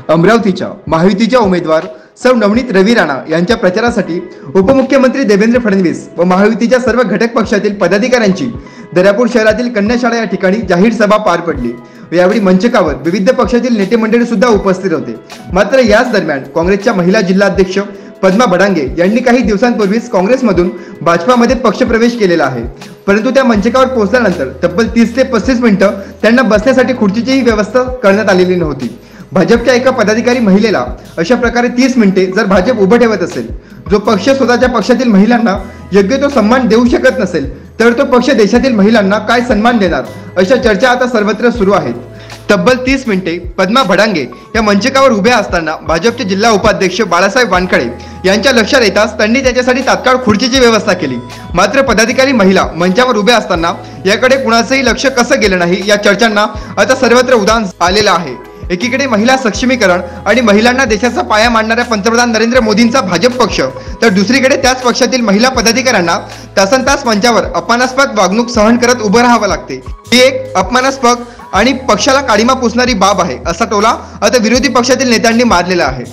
अमरावतीच्या महायुतीच्या उमेदवार सौ नवनीत रवी राणा यांच्या प्रचारासाठी उपमुख्यमंत्री देवेंद्र फडणवीस व महायुतीच्या सर्व घटक पक्षातील पदाधिकाऱ्यांची दर्यापूर शहरातील कन्याशाळा या ठिकाणी जाहीर सभा पार पडली। यावेळी मंचकावर विविध पक्षातील नेते मंडळी सुद्धा उपस्थित होते। मात्र याच दरम्यान काँग्रेसच्या महिला जिल्हाध्यक्ष पद्मा बडांगे यांनी काही दिवसांपूर्वीच काँग्रेसमधून भाजपामध्ये पक्षप्रवेश केलेला आहे। परंतु त्या मंचकावर पोहोचल्यानंतर तब्बल 30 ते 35 मिनिटं त्यांना बसण्यासाठी खुर्चीचीही व्यवस्था करण्यात आलेली नव्हती। भाजपच्या एका पदाधिकारी महिलेला अशा प्रकारे 30 मिनिटे जर भाजप उभं ठेवत असेल, जो पक्ष स्वतःच्या पक्षातील महिलांना योग्य तो सन्मान देऊ शकत नसेल, तर तो पक्ष देशातील महिलांना काय सन्मान देणार, अशा चर्चा आता सर्वत्र सुरू आहेत। तब्बल 30 मिनिटे पद्मा बडांगे या मंचकावर उभ्या असताना भाजपचे जिल्हा उपाध्यक्ष बाळासाहेब वानखडे यांच्या लक्षात येताच त्यांनी त्याच्यासाठी तात्काळ खुर्चीची व्यवस्था केली। मात्र पदाधिकारी महिला मंचावर उभ्या असताना याकडे कुणाचंही लक्ष कसं गेलं नाही, या चर्चांना आता सर्वत्र उधाण आलेलं आहे। एकीकडे महिला सक्षमीकरण आणि महिलांना देशाचा पाया मांडणाऱ्या पंतप्रधान नरेंद्र मोदींचा भाजप पक्ष, तर दुसरीकडे त्याच पक्षातील महिला पदाधिकाऱ्यांना तासनतास मंचावर अपमानास्पद वागणूक सहन करत उभं राहावं लागते। ही एक अपमानास्पद आणि पक्षाला काळीमा पुसणारी बाब आहे, असा टोला आता विरोधी पक्षातील नेत्यांनी मारलेला आहे।